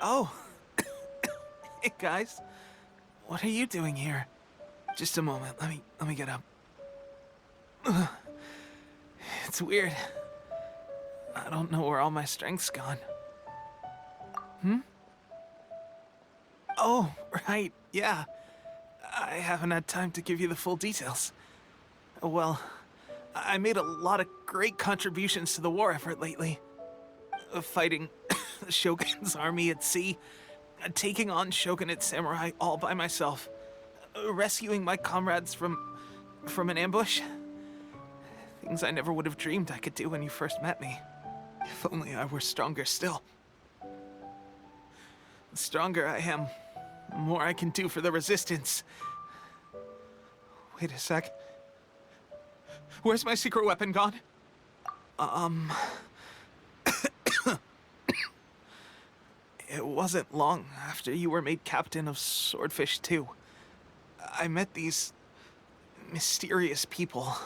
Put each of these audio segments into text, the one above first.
Oh, hey guys. What are you doing here? Just a moment. Let me get up. Ugh. It's weird. I don't know where all my strength's gone. Oh, right. Yeah. I haven't had time to give you the full details. Well, I made a lot of great contributions to the war effort lately. Fighting the Shogun's army at sea, taking on Shogunate samurai all by myself, rescuing my comrades from an ambush. Things I never would have dreamed I could do when you first met me. If only I were stronger still. The stronger I am, the more I can do for the Resistance. Wait a sec. Where's my secret weapon gone? It wasn't long after you were made captain of Swordfish 2. I met these mysterious people.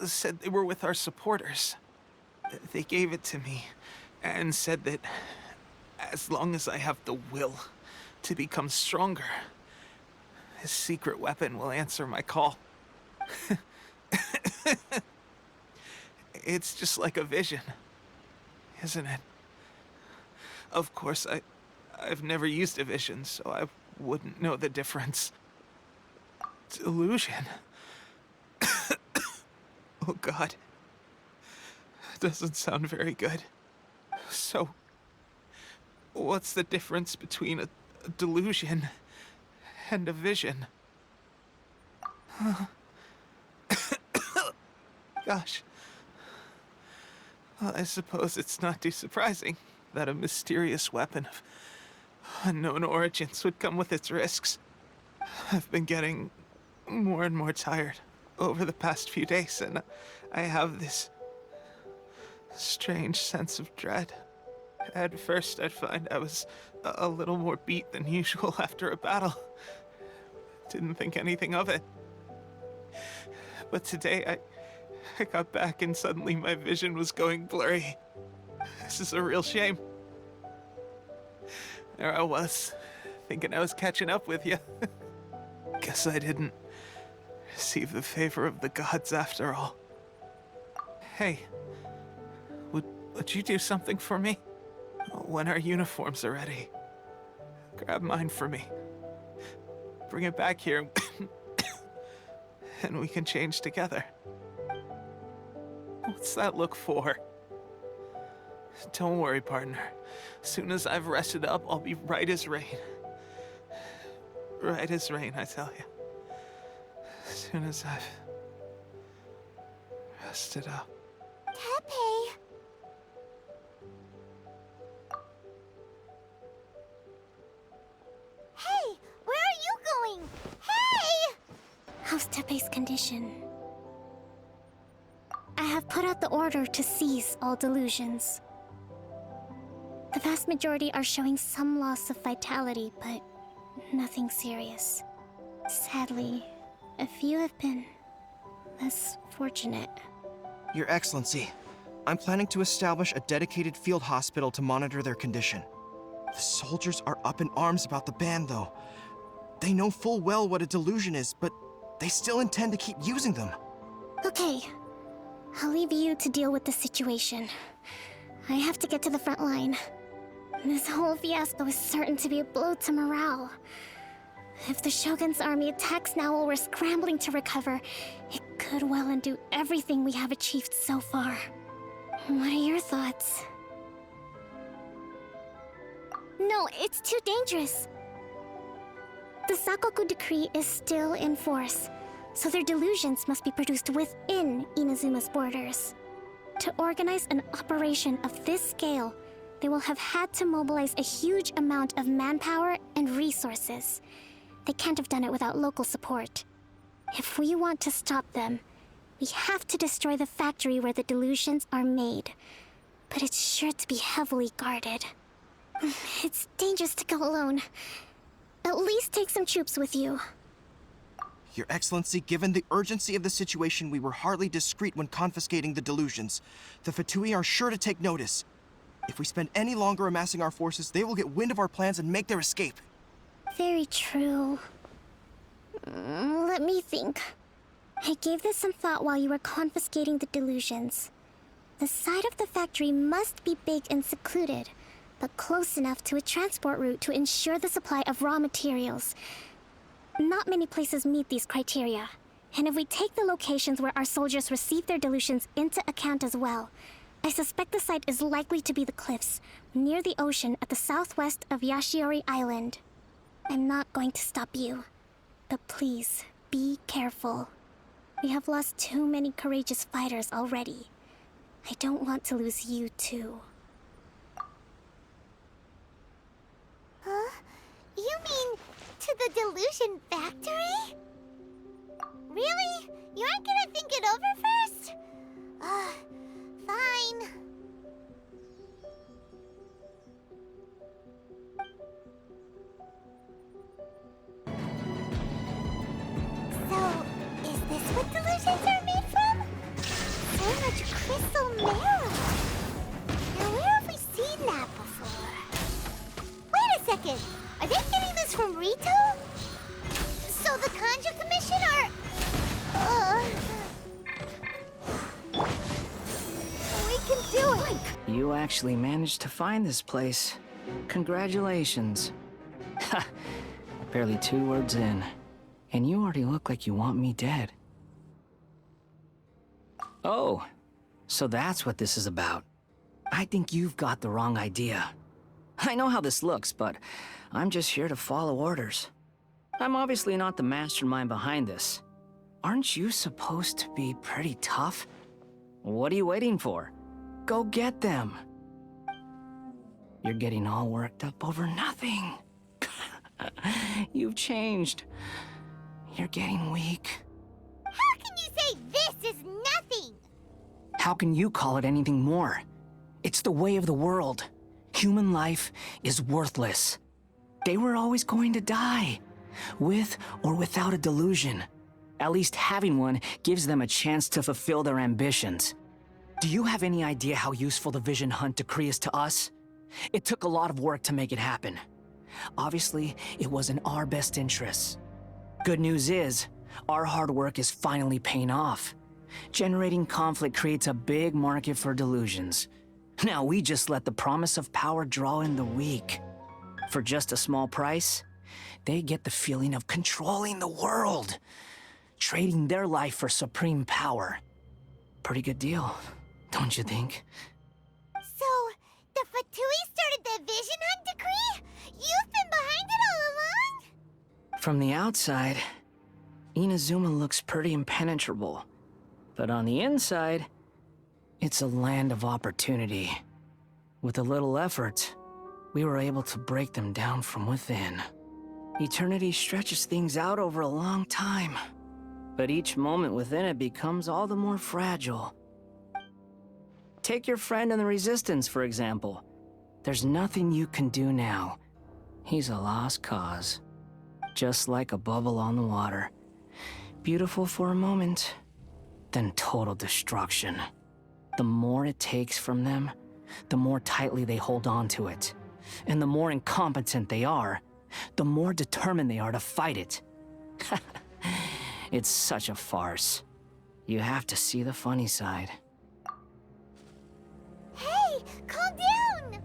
Said they were with our supporters. They gave it to me and said that as long as I have the will to become stronger, this secret weapon will answer my call. It's just like a vision, isn't it? Of course, I've never used a vision, so I wouldn't know the difference. Delusion. Oh God. Doesn't sound very good. So, what's the difference between a delusion and a vision? Gosh. Well, I suppose it's not too surprising that a mysterious weapon of unknown origins would come with its risks. I've been getting more and more tired over the past few days, and I have this strange sense of dread. At first, I'd find I was a little more beat than usual after a battle. Didn't think anything of it. But today, I got back and suddenly my vision was going blurry. This is a real shame. There I was, thinking I was catching up with you. Guess I didn't receive the favor of the gods after all. Hey, would you do something for me? When our uniforms are ready, grab mine for me. Bring it back here, and we can change together. What's that look for? Don't worry, partner. As soon as I've rested up, I'll be right as rain. Right as rain, I tell you. As soon as I've rested up. Tepe! Hey! Where are you going? Hey! How's Tepe's condition? I have put out the order to cease all delusions. The vast majority are showing some loss of vitality, but nothing serious. Sadly, a few have been less fortunate. Your Excellency, I'm planning to establish a dedicated field hospital to monitor their condition. The soldiers are up in arms about the ban, though. They know full well what a delusion is, but they still intend to keep using them. Okay, I'll leave you to deal with the situation. I have to get to the front line. This whole fiasco is certain to be a blow to morale. If the Shogun's army attacks now while we're scrambling to recover, it could well undo everything we have achieved so far. What are your thoughts? No, it's too dangerous. The Sakoku decree is still in force, so their delusions must be produced within Inazuma's borders. To organize an operation of this scale, they will have had to mobilize a huge amount of manpower and resources. They can't have done it without local support. If we want to stop them, we have to destroy the factory where the delusions are made. But it's sure to be heavily guarded. It's dangerous to go alone. At least take some troops with you. Your Excellency, given the urgency of the situation, we were hardly discreet when confiscating the delusions. The Fatui are sure to take notice. If we spend any longer amassing our forces, they will get wind of our plans and make their escape. Very true. Let me think. I gave this some thought while you were confiscating the delusions. The side of the factory must be big and secluded, but close enough to a transport route to ensure the supply of raw materials. Not many places meet these criteria. And if we take the locations where our soldiers receive their delusions into account as well, I suspect the site is likely to be the cliffs, near the ocean at the southwest of Yashiori Island. I'm not going to stop you, but please, be careful. We have lost too many courageous fighters already. I don't want to lose you too. Huh? You mean to the delusion factory? Really? You aren't gonna think it over first? Fine. So, is this what delusions are made from? So much crystal marrow. Now where have we seen that before? Wait a second. Are they getting this from Rito? So the Kanji Commission are... We can do it! You actually managed to find this place. Congratulations. Ha! Barely 2 words in, and you already look like you want me dead. Oh, so that's what this is about. I think you've got the wrong idea. I know how this looks, but I'm just here to follow orders. I'm obviously not the mastermind behind this. Aren't you supposed to be pretty tough? What are you waiting for? Go get them. You're getting all worked up over nothing. You've changed. You're getting weak. How can you say this is nothing? How can you call it anything more? It's the way of the world. Human life is worthless. They were always going to die, with or without a delusion. At least having one gives them a chance to fulfill their ambitions. Do you have any idea how useful the Vision Hunt decree is to us? It took a lot of work to make it happen. Obviously, it was in our best interests. Good news is, our hard work is finally paying off. Generating conflict creates a big market for delusions. Now we just let the promise of power draw in the weak. For just a small price, they get the feeling of controlling the world, trading their life for supreme power. Pretty good deal, don't you think? So, the Fatui started the Vision Hunt decree? You've been behind it all along? From the outside, Inazuma looks pretty impenetrable. But on the inside, it's a land of opportunity. With a little effort, we were able to break them down from within. Eternity stretches things out over a long time, but each moment within it becomes all the more fragile. Take your friend in the Resistance, for example. There's nothing you can do now. He's a lost cause. Just like a bubble on the water. Beautiful for a moment, then total destruction. The more it takes from them, the more tightly they hold on to it. And the more incompetent they are, the more determined they are to fight it. It's such a farce. You have to see the funny side. Hey, calm down!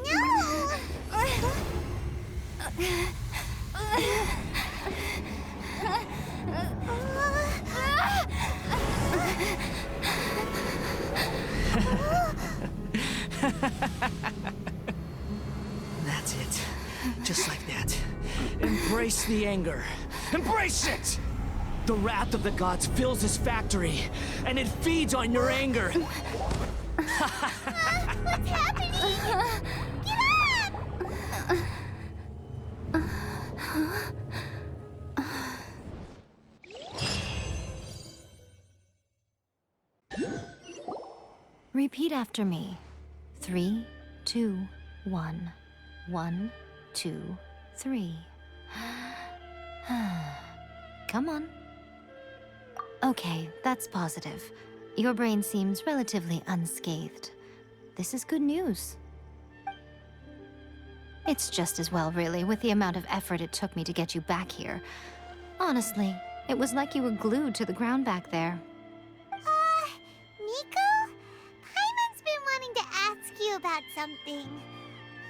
No! That's it. Just like that. Embrace the anger. Embrace it! The wrath of the gods fills this factory, and it feeds on your anger. What's happening? Get up! Repeat after me. 3, 2, 1. 1, 2, 3. Come on. Okay, that's positive. Your brain seems relatively unscathed. This is good news. It's just as well, really, with the amount of effort it took me to get you back here. Honestly, it was like you were glued to the ground back there. Nico? Paimon's been wanting to ask you about something.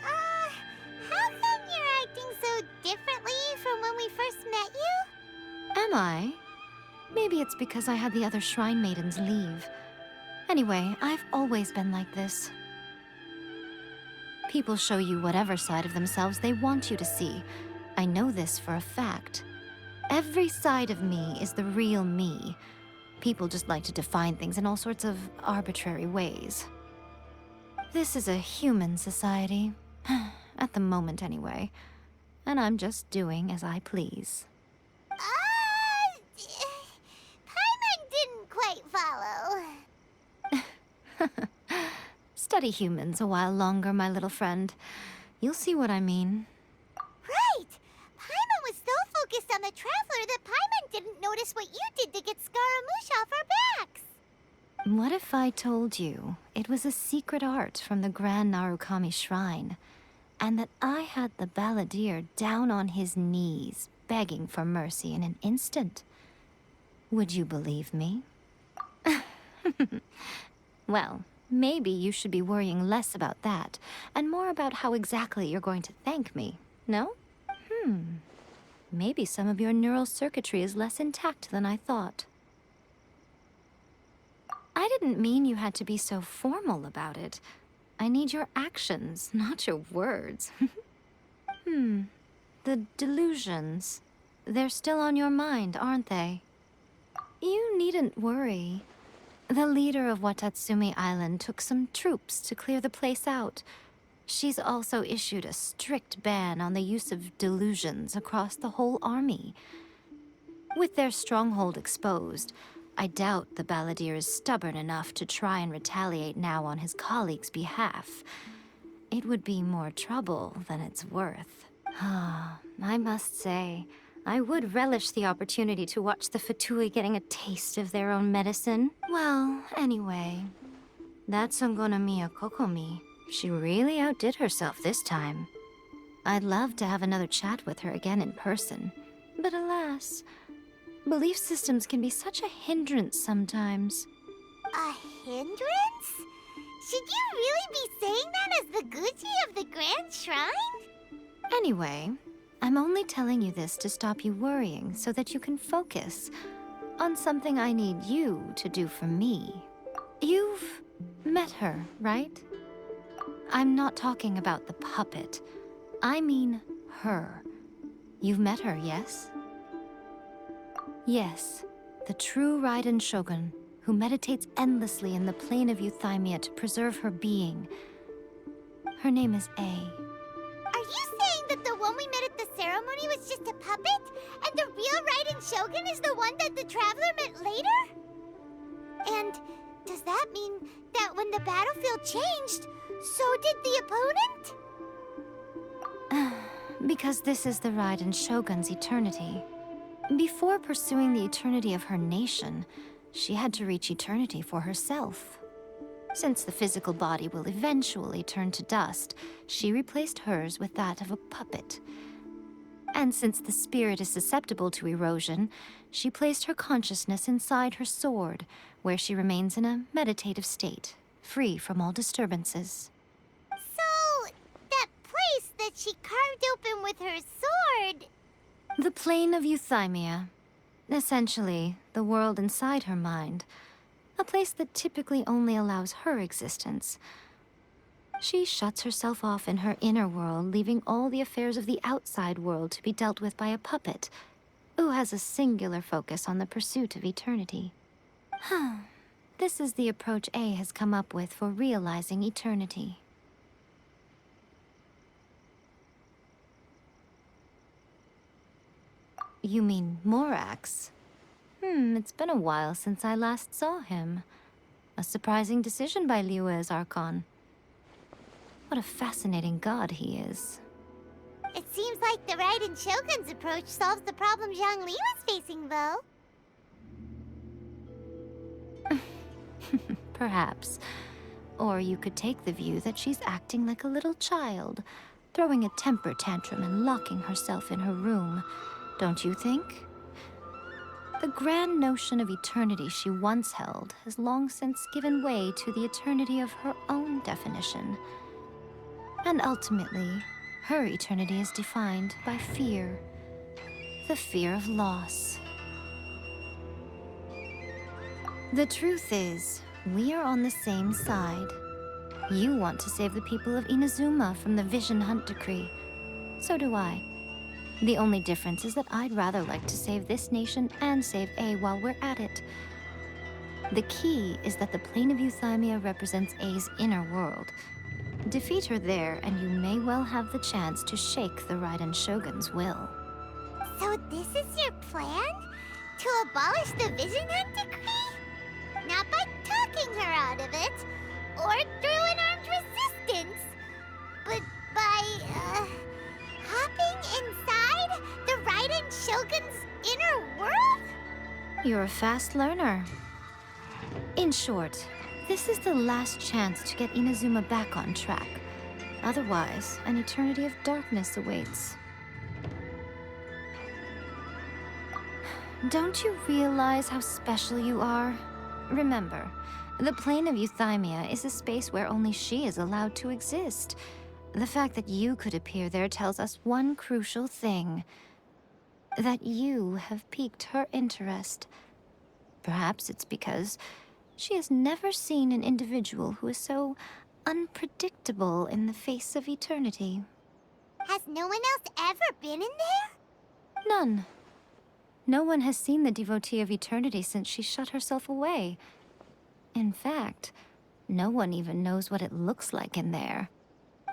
How come you're acting so differently from when we first met you? Am I? Maybe it's because I had the other Shrine Maidens leave. Anyway, I've always been like this. People show you whatever side of themselves they want you to see. I know this for a fact. Every side of me is the real me. People just like to define things in all sorts of arbitrary ways. This is a human society. At the moment, anyway. And I'm just doing as I please. Paimon didn't quite follow. Study humans a while longer, my little friend. You'll see what I mean. Right! Paimon was so focused on the Traveler that Paimon didn't notice what you did to get Scaramouche off our backs. What if I told you it was a secret art from the Grand Narukami Shrine, and that I had the balladeer down on his knees, begging for mercy in an instant? Would you believe me? Well, maybe you should be worrying less about that, and more about how exactly you're going to thank me, no? Maybe some of your neural circuitry is less intact than I thought. I didn't mean you had to be so formal about it. I need your actions, not your words. The delusions. They're still on your mind, aren't they? You needn't worry. The leader of Watatsumi Island took some troops to clear the place out. She's also issued a strict ban on the use of delusions across the whole army. With their stronghold exposed, I doubt the balladeer is stubborn enough to try and retaliate now on his colleagues' behalf. It would be more trouble than it's worth. I must say, I would relish the opportunity to watch the Fatui getting a taste of their own medicine. Well, anyway, that's Ongonamiya Kokomi. She really outdid herself this time. I'd love to have another chat with her again in person, but alas, belief systems can be such a hindrance sometimes. A hindrance? Should you really be saying that as the Gucci of the Grand Shrine? Anyway, I'm only telling you this to stop you worrying so that you can focus on something I need you to do for me. You've met her, right? I'm not talking about the puppet. I mean her. You've met her, yes? Yes, the true Raiden Shogun, who meditates endlessly in the plane of Euthymia to preserve her being. Her name is A. Are you saying that the one we met at the ceremony was just a puppet? And the real Raiden Shogun is the one that the Traveler met later? And does that mean that when the battlefield changed, so did the opponent? Because this is the Raiden Shogun's eternity. Before pursuing the eternity of her nation, she had to reach eternity for herself. Since the physical body will eventually turn to dust, she replaced hers with that of a puppet. And since the spirit is susceptible to erosion, she placed her consciousness inside her sword, where she remains in a meditative state, free from all disturbances. So, that place that she carved open with her sword... The plane of Euthymia. Essentially, the world inside her mind. A place that typically only allows her existence. She shuts herself off in her inner world, leaving all the affairs of the outside world to be dealt with by a puppet, who has a singular focus on the pursuit of eternity. This is the approach A has come up with for realizing eternity. You mean Morax? It's been a while since I last saw him. A surprising decision by Liyue's Archon. What a fascinating god he is. It seems like the Raiden Shogun's approach solves the problem Zhang Li was facing, though. perhaps. Or you could take the view that she's acting like a little child, throwing a temper tantrum and locking herself in her room. Don't you think? The grand notion of eternity she once held has long since given way to the eternity of her own definition. And ultimately, her eternity is defined by fear. The fear of loss. The truth is, we are on the same side. You want to save the people of Inazuma from the Vision Hunt Decree. So do I. The only difference is that I'd rather like to save this nation and save A while we're at it. The key is that the plane of Euthymia represents A's inner world. Defeat her there, and you may well have the chance to shake the Raiden Shogun's will. So this is your plan? To abolish the Vision Hunt Decree? Not by talking her out of it, or through an armed resistance, but by, hopping inside the Raiden Shogun's inner world? You're a fast learner. In short, this is the last chance to get Inazuma back on track. Otherwise, an eternity of darkness awaits. Don't you realize how special you are? Remember, the plane of Euthymia is a space where only she is allowed to exist. The fact that you could appear there tells us one crucial thing. That you have piqued her interest. Perhaps it's because she has never seen an individual who is so unpredictable in the face of eternity. Has no one else ever been in there? None. No one has seen the devotee of eternity since she shut herself away. In fact, no one even knows what it looks like in there.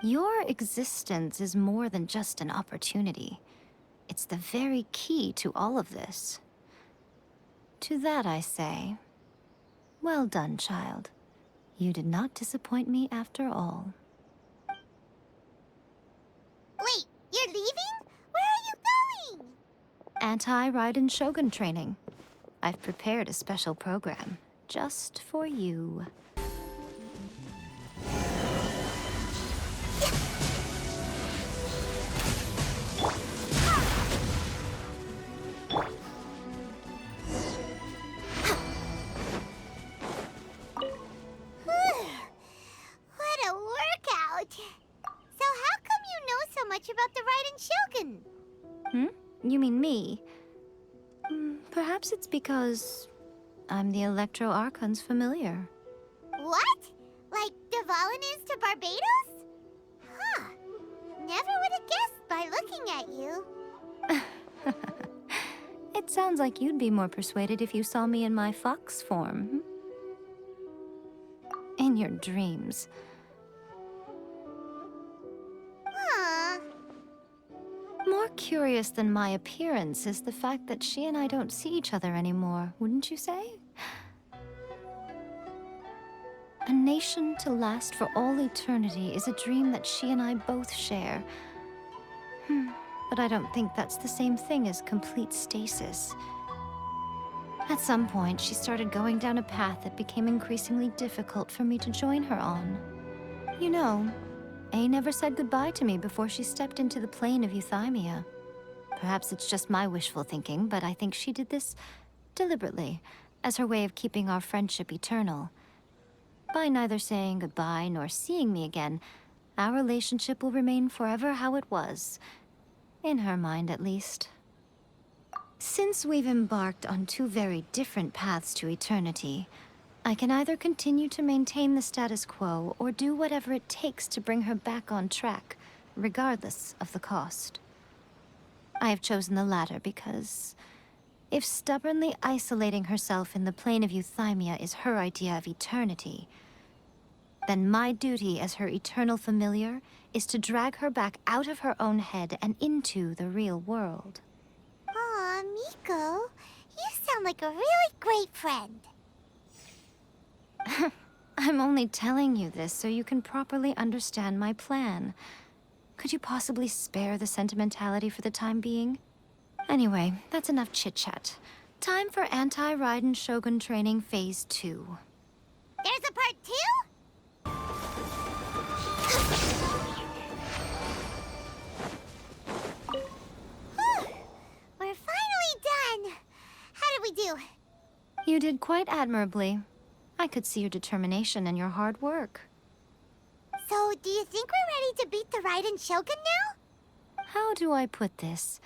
Your existence is more than just an opportunity. It's the very key to all of this. To that I say, well done, child. You did not disappoint me after all. Wait, you're leaving? Where are you going? Anti-Raiden Shogun training. I've prepared a special program just for you. What a workout! So how come you know so much about the Raiden Shogun? You mean me? Perhaps it's because I'm the Electro Archon's familiar. What? Like Dvalin is to Barbados? Huh. Never would have guessed by looking at you. It sounds like you'd be more persuaded if you saw me in my fox form. In your dreams. Huh. More curious than my appearance is the fact that she and I don't see each other anymore, wouldn't you say? A nation to last for all eternity is a dream that she and I both share. But I don't think that's the same thing as complete stasis. At some point, she started going down a path that became increasingly difficult for me to join her on. You know, A never said goodbye to me before she stepped into the plane of Euthymia. Perhaps it's just my wishful thinking, but I think she did this deliberately, as her way of keeping our friendship eternal. By neither saying goodbye nor seeing me again, our relationship will remain forever how it was. In her mind, at least. Since we've embarked on two very different paths to eternity, I can either continue to maintain the status quo or do whatever it takes to bring her back on track, regardless of the cost. I have chosen the latter because if stubbornly isolating herself in the plane of Euthymia is her idea of eternity, then my duty as her eternal familiar is to drag her back out of her own head and into the real world. Aw, Miko, you sound like a really great friend. I'm only telling you this so you can properly understand my plan. Could you possibly spare the sentimentality for the time being? Anyway, that's enough chit-chat. Time for Anti-Raiden Shogun Training Phase 2. There's a part 2? We're finally done. How did we do? You did quite admirably. I could see your determination and your hard work. So, do you think we're ready to beat the Raiden Shogun now? How do I put this?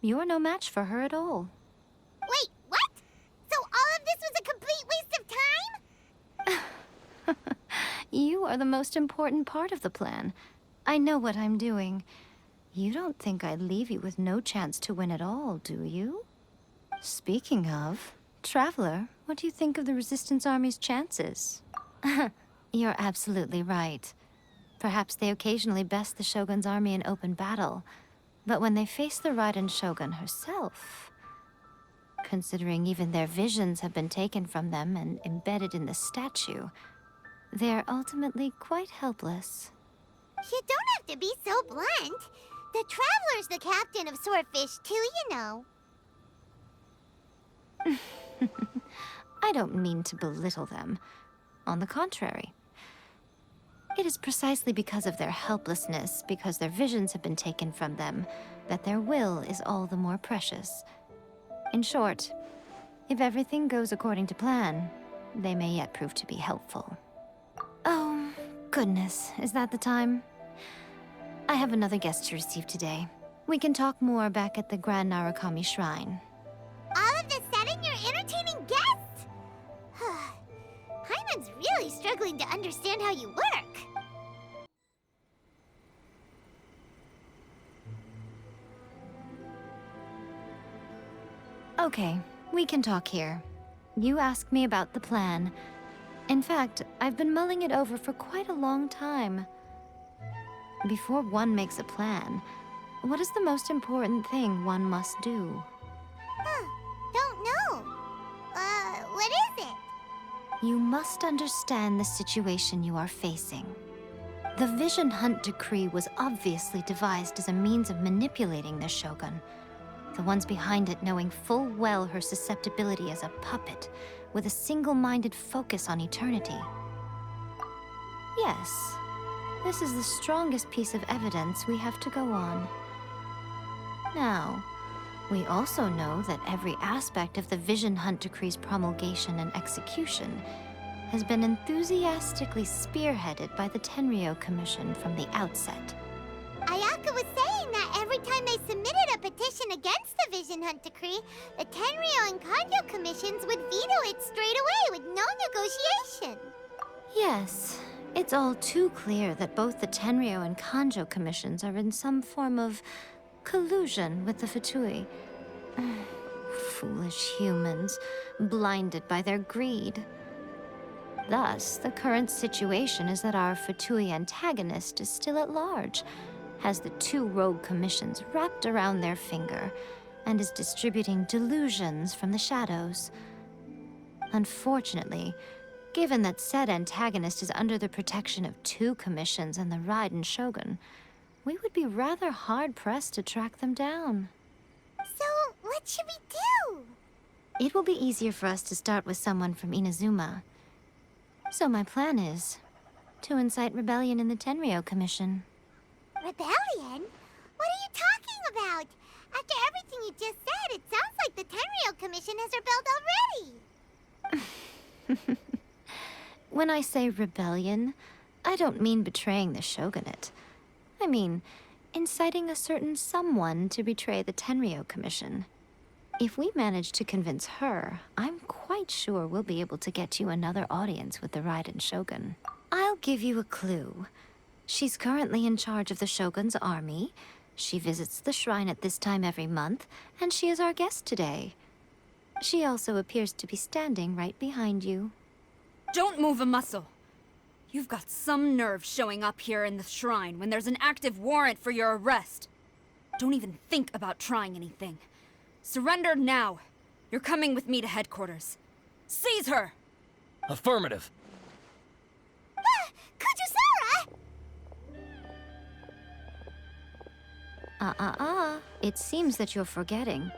You're no match for her at all. Wait, what? So all of this was a complete waste of time? You are the most important part of the plan. I know what I'm doing. You don't think I'd leave you with no chance to win at all, do you? Speaking of, Traveler, what do you think of the Resistance Army's chances? You're absolutely right. Perhaps they occasionally best the Shogun's army in open battle, but when they face the Raiden Shogun herself, considering even their visions have been taken from them and embedded in the statue, they're ultimately quite helpless. You don't have to be so blunt. The Traveler's the captain of Swordfish too, you know. I don't mean to belittle them. On the contrary. It is precisely because of their helplessness, because their visions have been taken from them, that their will is all the more precious. In short, if everything goes according to plan, they may yet prove to be helpful. Oh, goodness, is that the time? I have another guest to receive today. We can talk more back at the Grand Narukami Shrine. All of this sudden, you're entertaining guests? Hyman's really struggling to understand how you work. Okay, we can talk here. You asked me about the plan. In fact, I've been mulling it over for quite a long time. Before one makes a plan, what is the most important thing one must do? Don't know. What is it? You must understand the situation you are facing. The Vision Hunt Decree was obviously devised as a means of manipulating the Shogun. The ones behind it knowing full well her susceptibility as a puppet, with a single-minded focus on eternity. Yes, this is the strongest piece of evidence we have to go on. Now, we also know that every aspect of the Vision Hunt Decree's promulgation and execution has been enthusiastically spearheaded by the Tenryou Commission from the outset. Ayaka was saying that every time they submitted a petition against the Vision Hunt Decree, the Tenryou and Kanjo commissions would veto it straight away with no negotiation. Yes, it's all too clear that both the Tenryou and Kanjo commissions are in some form of collusion with the Fatui. Foolish humans, blinded by their greed. Thus, the current situation is that our Fatui antagonist is still at large, has the two rogue commissions wrapped around their finger, and is distributing delusions from the shadows. Unfortunately, given that said antagonist is under the protection of two commissions and the Raiden Shogun, we would be rather hard-pressed to track them down. So, what should we do? It will be easier for us to start with someone from Inazuma. So my plan is to incite rebellion in the Tenryou Commission. Rebellion? What are you talking about? After everything you just said, it sounds like the Tenryou Commission has rebelled already. When I say rebellion, I don't mean betraying the shogunate. I mean inciting a certain someone to betray the Tenryou Commission. If we manage to convince her, I'm quite sure we'll be able to get you another audience with the Raiden Shogun. I'll give you a clue. She's currently in charge of the Shogun's army. She visits the shrine at this time every month, and she is our guest today. She also appears to be standing right behind you. Don't move a muscle. You've got some nerve showing up here in the shrine when there's an active warrant for your arrest. Don't even think about trying anything. Surrender now. You're coming with me to headquarters. Seize her! Affirmative. Kujusara! It seems that you're forgetting.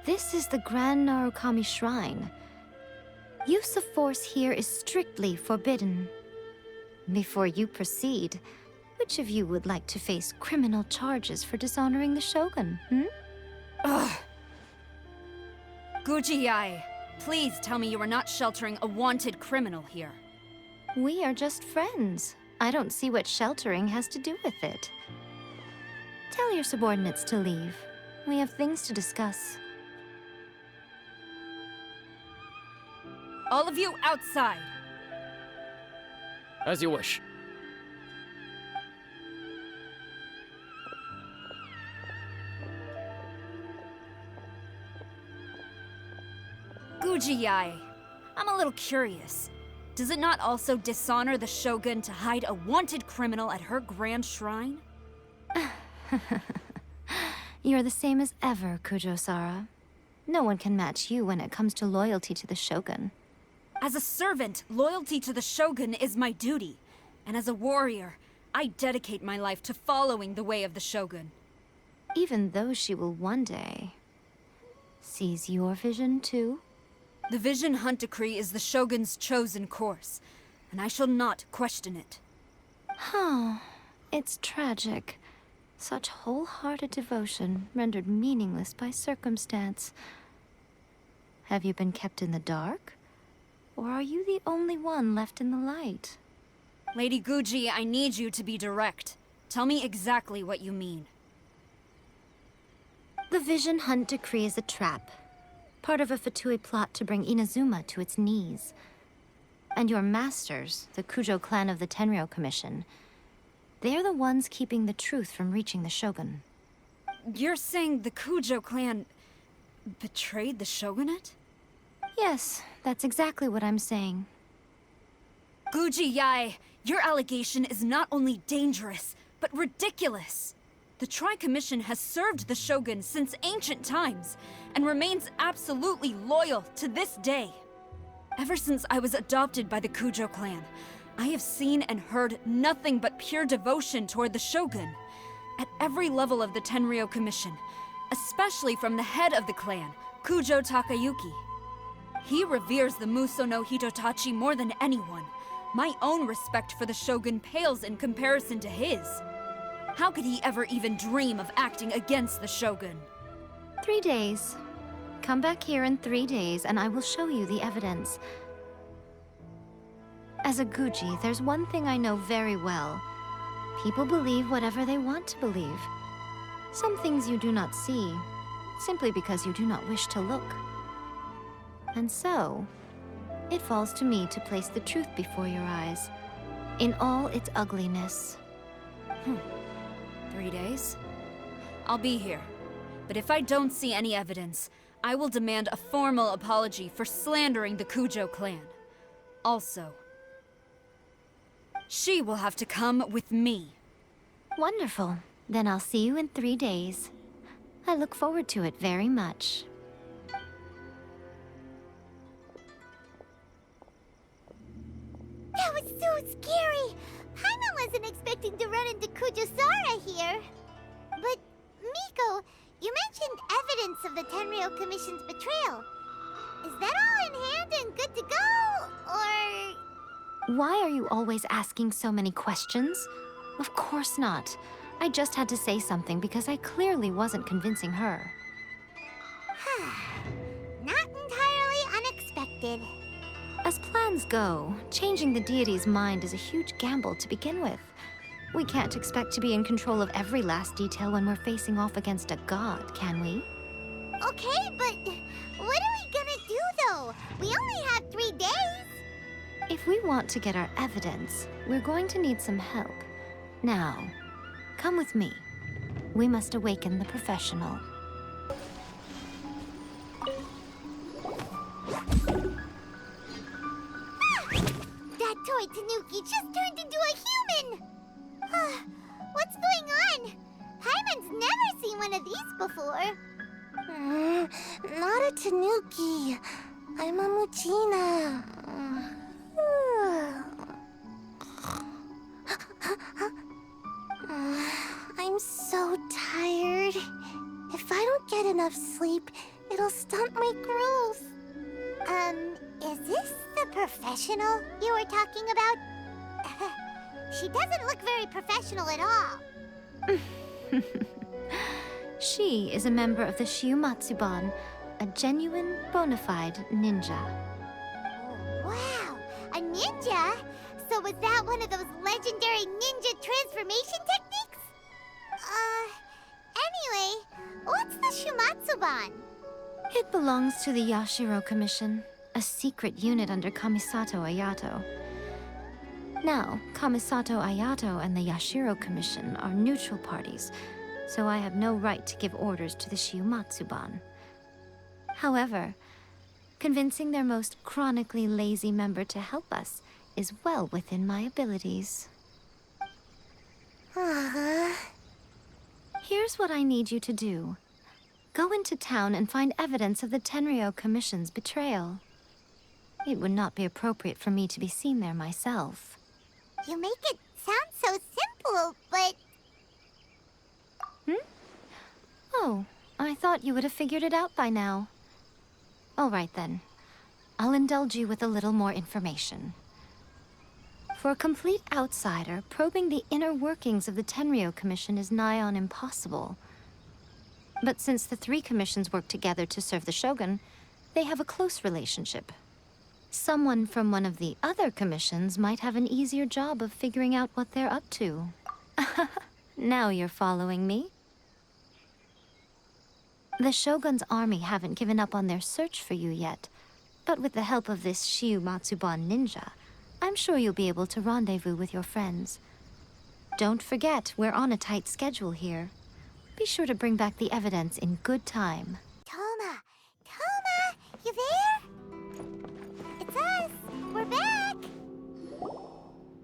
This is the Grand Narukami Shrine. Use of force here is strictly forbidden. Before you proceed, which of you would like to face criminal charges for dishonoring the Shogun, Ugh. Guji-ai, please tell me you are not sheltering a wanted criminal here. We are just friends. I don't see what sheltering has to do with it. Tell your subordinates to leave. We have things to discuss. All of you outside! As you wish. Guji-ai, I'm a little curious. Does it not also dishonor the Shogun to hide a wanted criminal at her grand shrine? You're the same as ever, Kujo-sara. No one can match you when it comes to loyalty to the Shogun. As a servant, loyalty to the Shogun is my duty. And as a warrior, I dedicate my life to following the way of the Shogun. Even though she will one day seize your vision too? The Vision Hunt Decree is the Shogun's chosen course, and I shall not question it. Oh, it's tragic. Such wholehearted devotion rendered meaningless by circumstance. Have you been kept in the dark? Or are you the only one left in the light? Lady Guji, I need you to be direct. Tell me exactly what you mean. The Vision Hunt Decree is a trap. Part of a Fatui plot to bring Inazuma to its knees. And your masters, the Kujo clan of the Tenryou Commission, they're the ones keeping the truth from reaching the Shogun. You're saying the Kujo clan betrayed the Shogunate? Yes, that's exactly what I'm saying. Guji-ai, your allegation is not only dangerous, but ridiculous. The Tri-Commission has served the Shogun since ancient times, and remains absolutely loyal to this day. Ever since I was adopted by the Kujo clan, I have seen and heard nothing but pure devotion toward the Shogun. At every level of the Tenryou Commission, especially from the head of the clan, Kujo Takayuki. He reveres the Muso no Hitotachi more than anyone. My own respect for the Shogun pales in comparison to his. How could he ever even dream of acting against the Shogun? 3 days. Come back here in 3 days and I will show you the evidence. As a Guji, there's one thing I know very well. People believe whatever they want to believe. Some things you do not see, simply because you do not wish to look. And so, it falls to me to place the truth before your eyes, in all its ugliness. 3 days? I'll be here. But if I don't see any evidence, I will demand a formal apology for slandering the Kujo clan. Also, she will have to come with me. Wonderful. Then I'll see you in 3 days. I look forward to it very much. That was so scary! Paimon wasn't expecting to run into Kujo-sara here. But, Miko, you mentioned evidence of the Tenryou Commission's betrayal. Is that all in hand and good to go, or...? Why are you always asking so many questions? Of course not. I just had to say something because I clearly wasn't convincing her. Not entirely unexpected. As plans go, changing the deity's mind is a huge gamble to begin with. We can't expect to be in control of every last detail when we're facing off against a god, can we? Okay, but what are we gonna do, though? We only have 3 days. If we want to get our evidence, we're going to need some help. Now, come with me. We must awaken the professional. That toy Tanuki just turned into a human! What's going on? Paimon's never seen one of these before. Not a Tanuki. I'm a Muchina. I'm so tired. If I don't get enough sleep, it'll stunt my growth. Is this the professional you were talking about? She doesn't look very professional at all. She is a member of the Shiumatsuban, a genuine, bona fide ninja. Oh, wow, a ninja? So was that one of those legendary ninja transformation techniques? Anyway, what's the Shumatsuban? It belongs to the Yashiro Commission, a secret unit under Kamisato Ayato. Now, Kamisato Ayato and the Yashiro Commission are neutral parties, so I have no right to give orders to the Shiumatsuban. However, convincing their most chronically lazy member to help us is well within my abilities. Here's what I need you to do. Go into town and find evidence of the Tenryou Commission's betrayal. It would not be appropriate for me to be seen there myself. You make it sound so simple, but... Oh, I thought you would have figured it out by now. All right then. I'll indulge you with a little more information. For a complete outsider, probing the inner workings of the Tenryou Commission is nigh on impossible. But since the three commissions work together to serve the Shogun, they have a close relationship. Someone from one of the other commissions might have an easier job of figuring out what they're up to. Now you're following me. The Shogun's army haven't given up on their search for you yet, but with the help of this Shiumatsuban ninja, I'm sure you'll be able to rendezvous with your friends. Don't forget, we're on a tight schedule here. Be sure to bring back the evidence in good time. Toma! Toma! You there? It's us! We're back!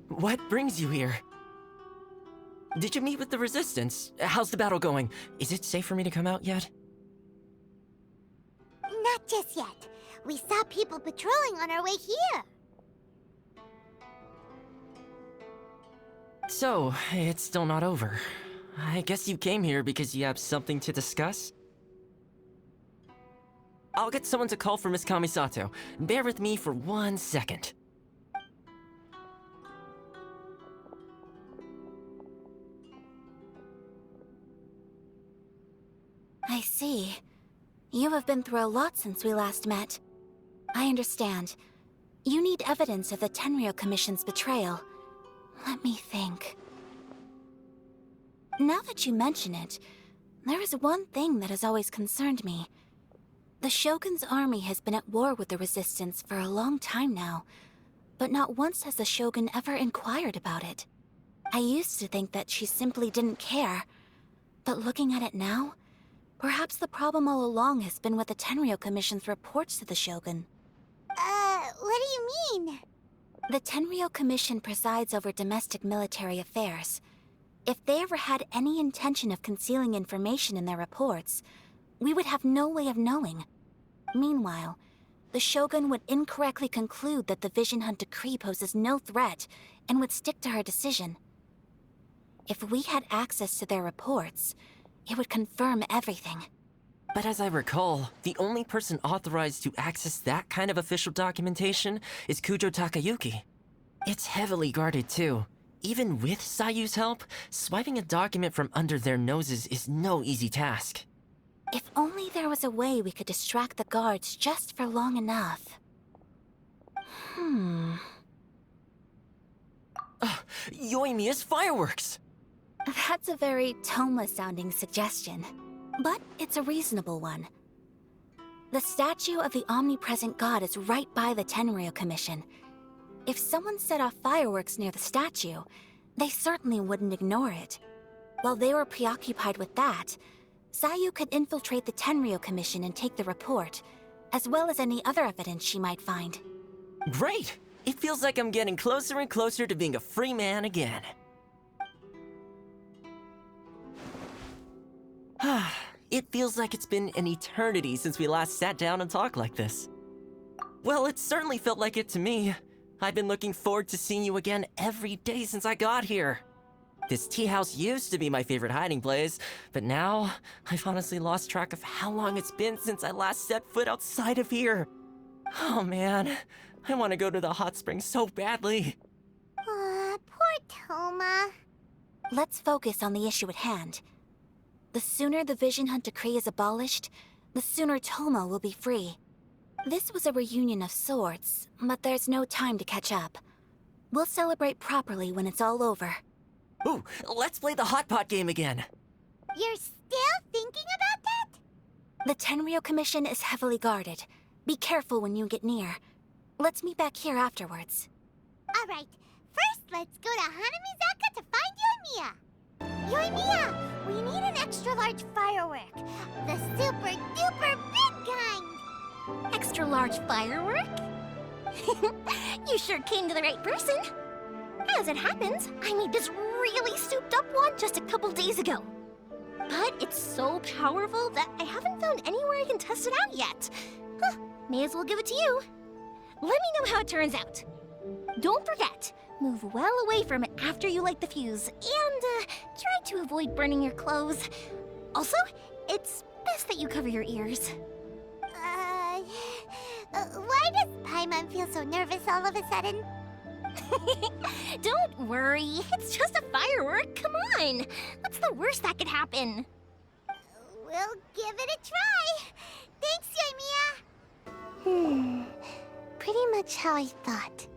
What brings you here? Did you meet with the Resistance? How's the battle going? Is it safe for me to come out yet? Not just yet. We saw people patrolling on our way here. So, it's still not over. I guess you came here because you have something to discuss? I'll get someone to call for Miss Kamisato. Bear with me for 1 second. I see. You have been through a lot since we last met. I understand. You need evidence of the Tenryou Commission's betrayal. Let me think. Now that you mention it, there is one thing that has always concerned me. The Shogun's army has been at war with the Resistance for a long time now, but not once has the Shogun ever inquired about it. I used to think that she simply didn't care, but looking at it now, perhaps the problem all along has been with the Tenryou Commission's reports to the Shogun. What do you mean? The Tenryou Commission presides over domestic military affairs. If they ever had any intention of concealing information in their reports, we would have no way of knowing. Meanwhile, the Shogun would incorrectly conclude that the Vision Hunt decree poses no threat and would stick to her decision. If we had access to their reports, it would confirm everything. But as I recall, the only person authorized to access that kind of official documentation is Kujo Takayuki. It's heavily guarded too. Even with Sayu's help, swiping a document from under their noses is no easy task. If only there was a way we could distract the guards just for long enough. Yoimiya's fireworks! That's a very Toma-sounding suggestion, but it's a reasonable one. The statue of the omnipresent god is right by the Tenryou Commission. If someone set off fireworks near the statue, they certainly wouldn't ignore it. While they were preoccupied with that, Sayu could infiltrate the Tenryou Commission and take the report, as well as any other evidence she might find. Great! It feels like I'm getting closer and closer to being a free man again. It feels like it's been an eternity since we last sat down and talked like this. Well, it certainly felt like it to me. I've been looking forward to seeing you again every day since I got here. This tea house used to be my favorite hiding place, but now I've honestly lost track of how long it's been since I last set foot outside of here. Oh man, I want to go to the hot springs so badly. Poor Toma. Let's focus on the issue at hand. The sooner the Vision Hunt Decree is abolished, the sooner Toma will be free. This was a reunion of sorts, but there's no time to catch up. We'll celebrate properly when it's all over. Ooh, let's play the hot pot game again. You're still thinking about that? The Tenryou Commission is heavily guarded. Be careful when you get near. Let's meet back here afterwards. Alright, first let's go to Hanamizaka to find Yoimiya! We need an extra large firework. The super duper big kind! Extra large firework? You sure came to the right person. As it happens, I made this really souped up one just a couple days ago. But it's so powerful that I haven't found anywhere I can test it out yet. Huh, may as well give it to you. Let me know how it turns out. Don't forget, move well away from it after you light the fuse, and try to avoid burning your clothes. Also, it's best that you cover your ears. Why does Paimon feel so nervous all of a sudden? Don't worry, it's just a firework, come on. What's the worst that could happen? We'll give it a try. Thanks, Yoimiya. Pretty much how I thought.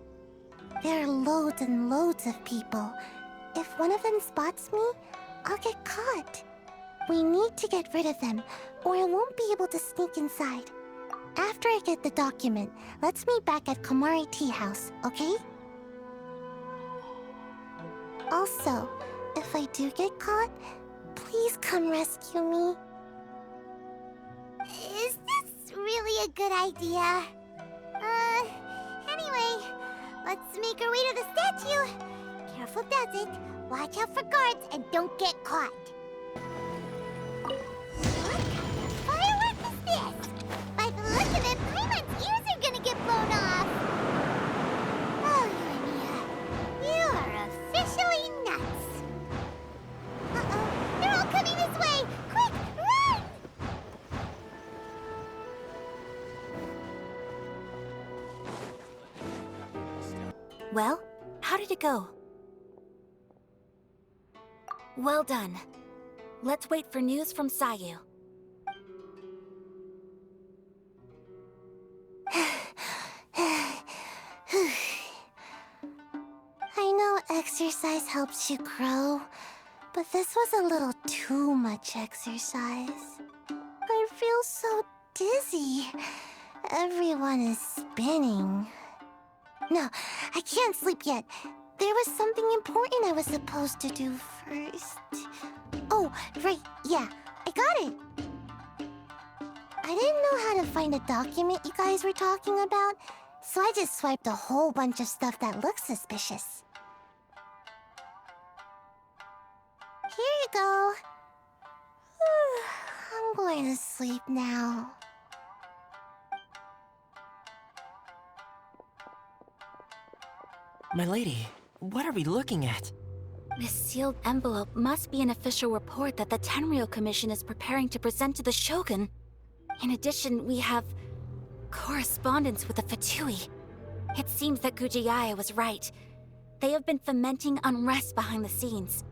There are loads and loads of people. If one of them spots me, I'll get caught. We need to get rid of them, or I won't be able to sneak inside. After I get the document, let's meet back at Komari Tea House, okay? Also, if I do get caught, please come rescue me. Is this really a good idea? Anyway, let's make our way to the statue. Careful does it. Watch out for guards and don't get caught. What kind of firework is this? By the look of it, Paimon's ears are gonna get blown off. Oh, Yoimiya, you are officially nuts. Uh-oh, they're all coming this way. Quick, run! Well, how did it go? Well done. Let's wait for news from Sayu. I know exercise helps you grow, but this was a little too much exercise. I feel so dizzy. Everyone is spinning. No, I can't sleep yet. There was something important I was supposed to do first. Oh, right, yeah, I got it. I didn't know how to find a document you guys were talking about, so I just swiped a whole bunch of stuff that looks suspicious. Here you go. I'm going to sleep now. My lady, what are we looking at? This sealed envelope must be an official report that the Tenryou Commission is preparing to present to the Shogun. In addition, we have correspondence with the Fatui. It seems that Gujiae was right. They have been fomenting unrest behind the scenes.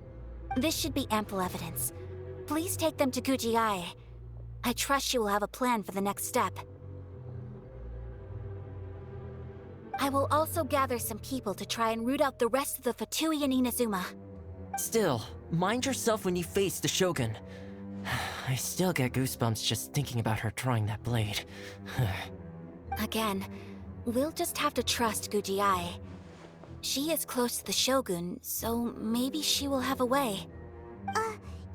This should be ample evidence. Please take them to Gujiae. I trust you will have a plan for the next step. I will also gather some people to try and root out the rest of the Fatui in Inazuma. Still, mind yourself when you face the Shogun. I still get goosebumps just thinking about her drawing that blade. Again, we'll just have to trust Gujiae. She is close to the Shogun, so maybe she will have a way.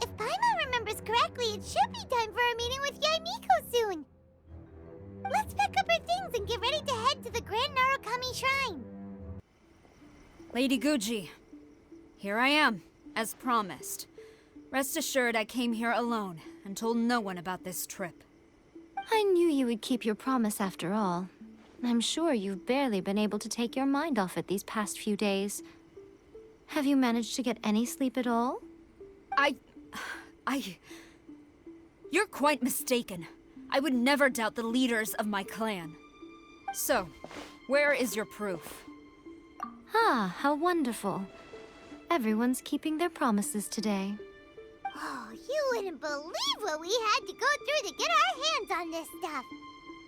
If Paimon remembers correctly, it should be time for a meeting with Yaimiko soon. Let's pack up our things and get ready to head to the Grand Narukami Shrine. Lady Guji, here I am, as promised. Rest assured I came here alone and told no one about this trip. I knew you would keep your promise after all. I'm sure you've barely been able to take your mind off it these past few days. Have you managed to get any sleep at all? You're quite mistaken. I would never doubt the leaders of my clan. So, where is your proof? Ah, how wonderful. Everyone's keeping their promises today. Oh, you wouldn't believe what we had to go through to get our hands on this stuff.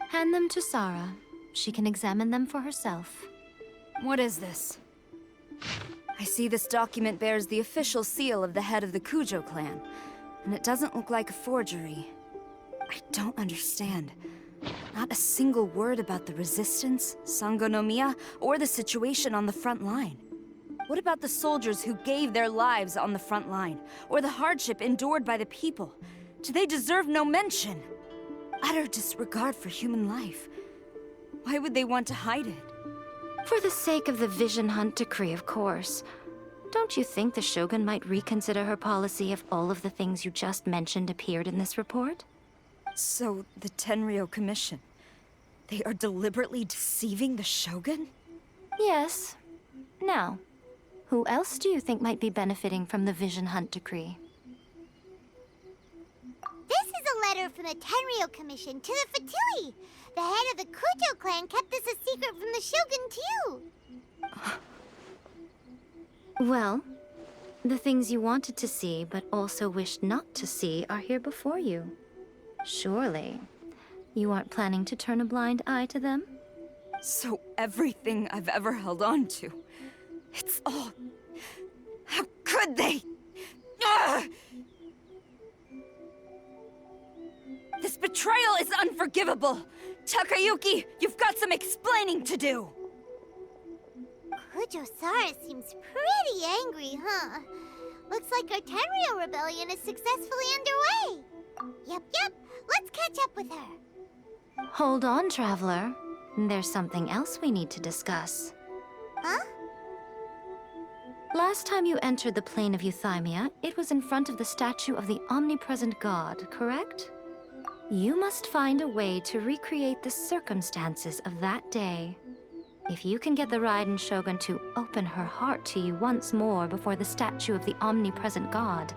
Hand them to Sarah. She can examine them for herself. What is this? I see this document bears the official seal of the head of the Kujo clan, and it doesn't look like a forgery. I don't understand. Not a single word about the resistance, Sangonomiya, or the situation on the front line. What about the soldiers who gave their lives on the front line, or the hardship endured by the people? Do they deserve no mention? Utter disregard for human life. Why would they want to hide it? For the sake of the Vision Hunt decree, of course. Don't you think the Shogun might reconsider her policy if all of the things you just mentioned appeared in this report? So, the Tenryou Commission, they are deliberately deceiving the Shogun? Yes. Now, who else do you think might be benefiting from the Vision Hunt decree? This is a letter from the Tenryou Commission to the Fatui. The head of the Kujo clan kept this a secret from the Shogun, too. Well, the things you wanted to see but also wished not to see are here before you. Surely, you aren't planning to turn a blind eye to them? So everything I've ever held on to, it's all... How could they? Ugh! This betrayal is unforgivable! Takayuki, you've got some explaining to do! Kujo-Sara seems pretty angry, huh? Looks like our Tenryou rebellion is successfully underway. Yep. Let's catch up with her. Hold on, Traveler. There's something else we need to discuss. Huh? Last time you entered the plane of Euthymia, it was in front of the statue of the omnipresent god, correct? You must find a way to recreate the circumstances of that day. If you can get the Raiden Shogun to open her heart to you once more before the statue of the omnipresent god,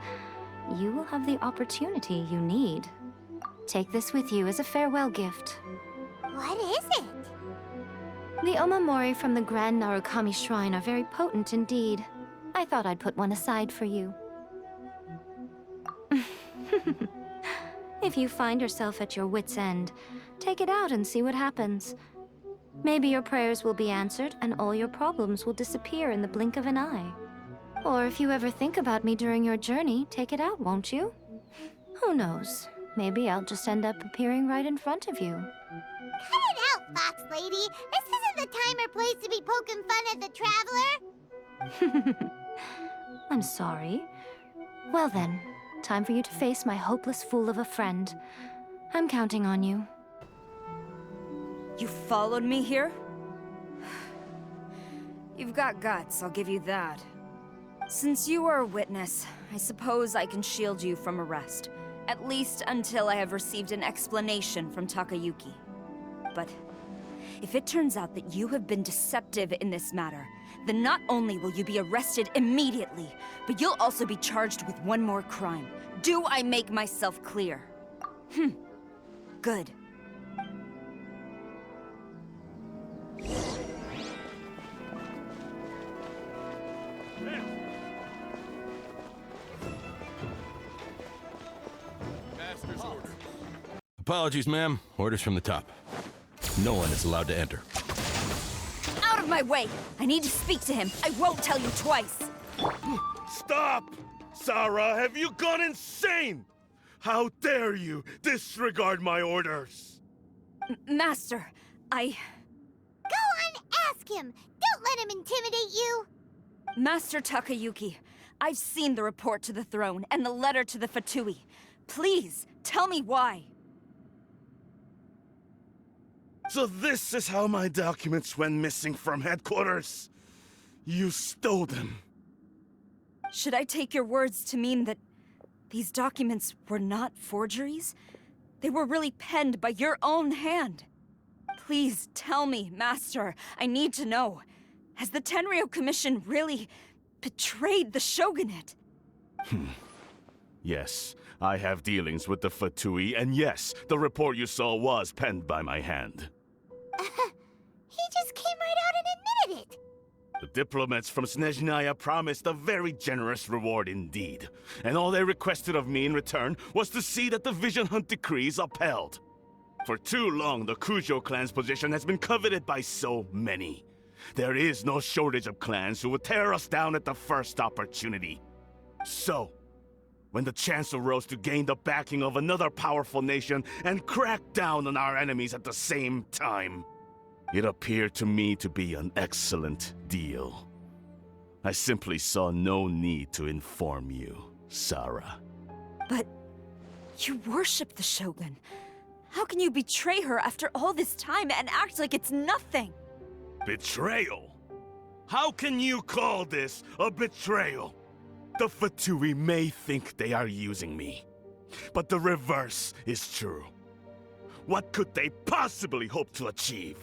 you will have the opportunity you need. Take this with you as a farewell gift. What is it? The omamori from the Grand Narukami Shrine are very potent indeed. I thought I'd put one aside for you. If you find yourself at your wit's end, take it out and see what happens. Maybe your prayers will be answered and all your problems will disappear in the blink of an eye. Or if you ever think about me during your journey, take it out, won't you? Who knows? Maybe I'll just end up appearing right in front of you. Cut it out, Fox Lady. This isn't the time or place to be poking fun at the Traveler. I'm sorry. Well then, time for you to face my hopeless fool of a friend. I'm counting on you. You followed me here? You've got guts, I'll give you that. Since you are a witness, I suppose I can shield you from arrest. At least until I have received an explanation from Takayuki. But if it turns out that you have been deceptive in this matter, then not only will you be arrested immediately, but you'll also be charged with one more crime. Do I make myself clear? Good. Apologies, ma'am. Orders from the top. No one is allowed to enter. Out of my way! I need to speak to him. I won't tell you twice. Stop! Sarah, have you gone insane? How dare you disregard my orders? Master, Go on, ask him! Don't let him intimidate you! Master Takayuki, I've seen the report to the throne and the letter to the Fatui. Please, tell me why. So this is how my documents went missing from headquarters? You stole them. Should I take your words to mean that these documents were not forgeries? They were really penned by your own hand. Please tell me, Master. I need to know. Has the Tenryou Commission really betrayed the Shogunate? Yes, I have dealings with the Fatui, and yes, the report you saw was penned by my hand. The diplomats from Snezhnaya promised a very generous reward indeed, and all they requested of me in return was to see that the Vision Hunt decree is upheld. For too long, the Kujo clan's position has been coveted by so many. There is no shortage of clans who would tear us down at the first opportunity. So, when the chance arose to gain the backing of another powerful nation and crack down on our enemies at the same time, it appeared to me to be an excellent deal. I simply saw no need to inform you, Sarah. But you worship the Shogun. How can you betray her after all this time and act like it's nothing? Betrayal? How can you call this a betrayal? The Fatui may think they are using me, but the reverse is true. What could they possibly hope to achieve?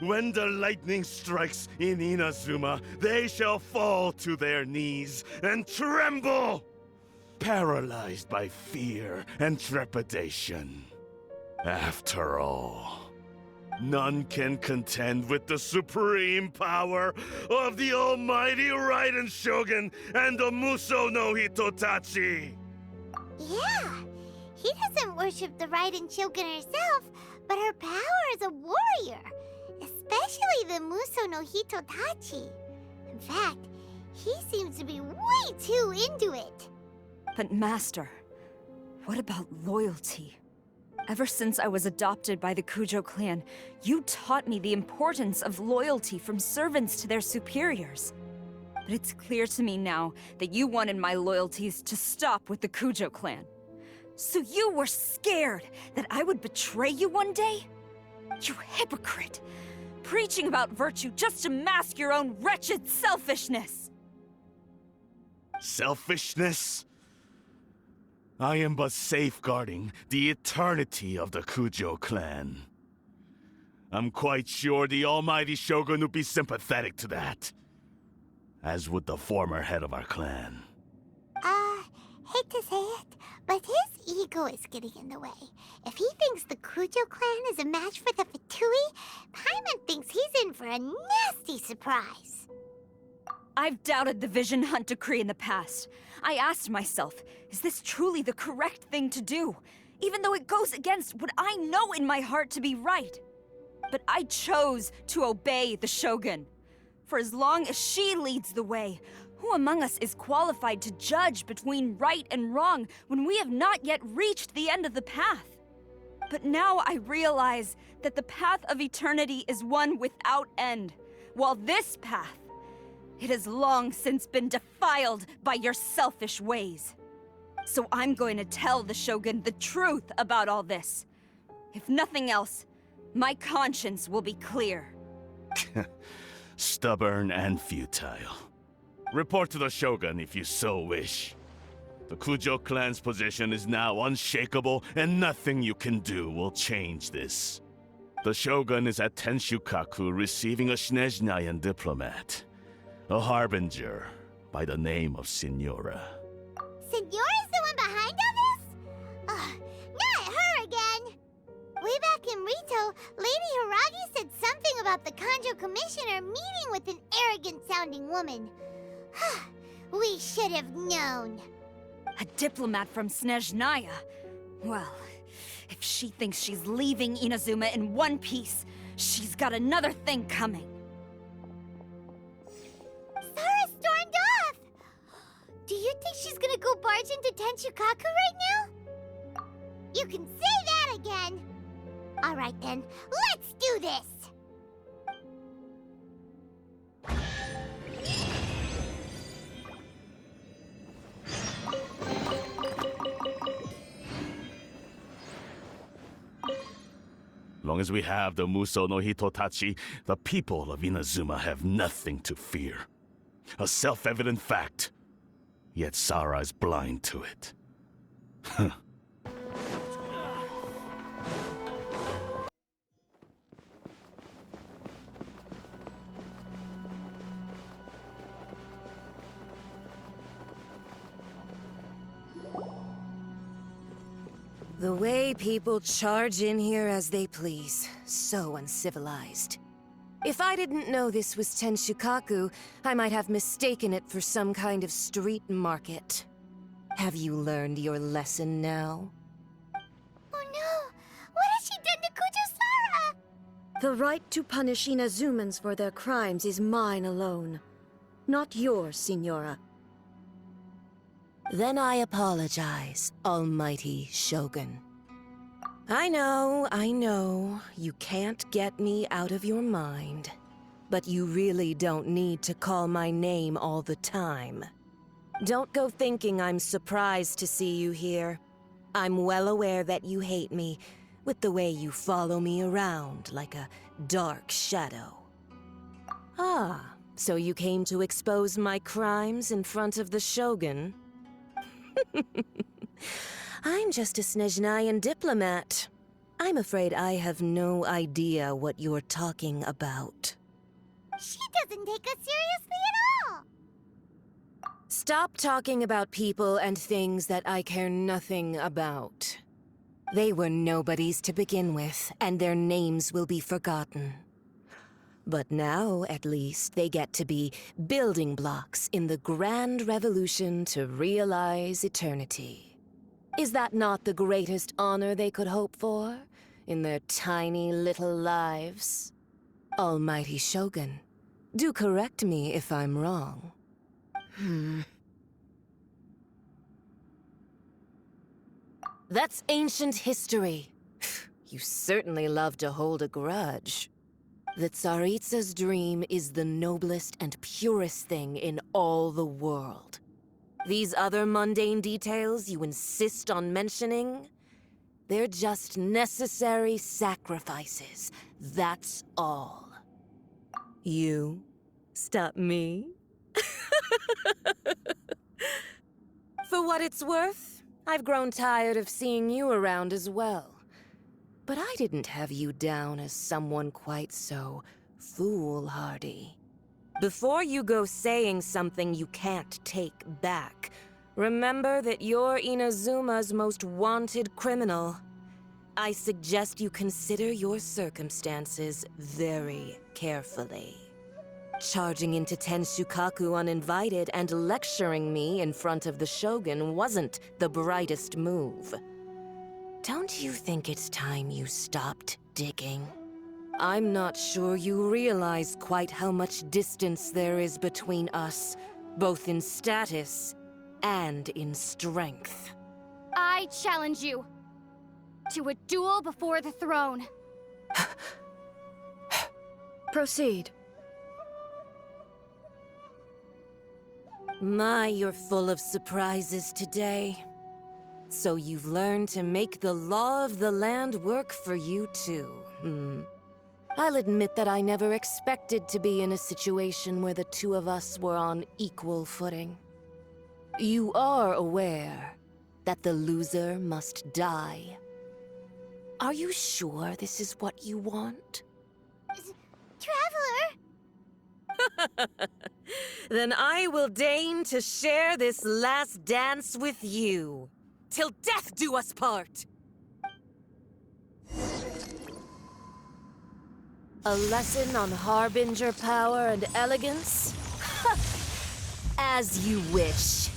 When the lightning strikes in Inazuma, they shall fall to their knees and tremble, paralyzed by fear and trepidation. After all, none can contend with the supreme power of the almighty Raiden Shogun and the Muso no Hitotachi! Yeah, he doesn't worship the Raiden Shogun herself, but her power as a warrior, especially the Muso no Hitotachi. In fact, he seems to be way too into it. But Master, what about loyalty? Ever since I was adopted by the Kujo clan, you taught me the importance of loyalty from servants to their superiors. But it's clear to me now that you wanted my loyalties to stop with the Kujo clan. So you were scared that I would betray you one day? You hypocrite! Preaching about virtue just to mask your own wretched selfishness! Selfishness? I am but safeguarding the eternity of the Kujo clan. I'm quite sure the almighty Shogun would be sympathetic to that. As would the former head of our clan. Hate to say it, but his ego is getting in the way. If he thinks the Kujo clan is a match for the Fatui, Paimon thinks he's in for a nasty surprise. I've doubted the Vision Hunt decree in the past. I asked myself, is this truly the correct thing to do? Even though it goes against what I know in my heart to be right. But I chose to obey the Shogun. For as long as she leads the way, who among us is qualified to judge between right and wrong when we have not yet reached the end of the path? But now I realize that the path of eternity is one without end, while this path, it has long since been defiled by your selfish ways. So I'm going to tell the Shogun the truth about all this. If nothing else, my conscience will be clear. Stubborn and futile. Report to the Shogun if you so wish. The Kujo clan's position is now unshakable, and nothing you can do will change this. The Shogun is at Tenshukaku receiving a Snezhnayan diplomat. A harbinger by the name of Signora. Signora's the one behind all this? Not her again! Way back in Rito, Lady Hiragi said something about the Kanjo Commissioner meeting with an arrogant-sounding woman. We should have known. A diplomat from Snezhnaya? Well, if she thinks she's leaving Inazuma in one piece, she's got another thing coming. Sarah stormed off! Do you think she's gonna go barge into Tenshukaku right now? You can say that again! Alright then, let's do this! Long as we have the Muso no Hitotachi, the people of Inazuma have nothing to fear. A self-evident fact. Yet Sarah is blind to it. The way people charge in here as they please. So uncivilized. If I didn't know this was Tenshukaku, I might have mistaken it for some kind of street market. Have you learned your lesson now? Oh no! What has she done to Kujusara? The right to punish Inazumans for their crimes is mine alone. Not yours, Signora. Then I apologize, Almighty Shogun. I know, you can't get me out of your mind. But you really don't need to call my name all the time. Don't go thinking I'm surprised to see you here. I'm well aware that you hate me, with the way you follow me around like a dark shadow. Ah, so you came to expose my crimes in front of the Shogun? I'm just a Snezhnayan diplomat. I'm afraid I have no idea what you're talking about. She doesn't take us seriously at all! Stop talking about people and things that I care nothing about. They were nobodies to begin with, and their names will be forgotten. But now, at least, they get to be building blocks in the grand revolution to realize eternity. Is that not the greatest honor they could hope for in their tiny little lives? Almighty Shogun, do correct me if I'm wrong. That's ancient history. You certainly love to hold a grudge. The Tsaritsa's dream is the noblest and purest thing in all the world. These other mundane details you insist on mentioning, they're just necessary sacrifices, that's all. You stop me? For what it's worth, I've grown tired of seeing you around as well. But I didn't have you down as someone quite so foolhardy. Before you go saying something you can't take back, remember that you're Inazuma's most wanted criminal. I suggest you consider your circumstances very carefully. Charging into Tenshukaku uninvited and lecturing me in front of the Shogun wasn't the brightest move. Don't you think it's time you stopped digging? I'm not sure you realize quite how much distance there is between us, both in status and in strength. I challenge you to a duel before the throne. Proceed. My, you're full of surprises today. So you've learned to make the law of the land work for you too, I'll admit that I never expected to be in a situation where the two of us were on equal footing. You are aware that the loser must die. Are you sure this is what you want? Traveler! Then I will deign to share this last dance with you. Till death do us part! A lesson on Harbinger power and elegance? As you wish.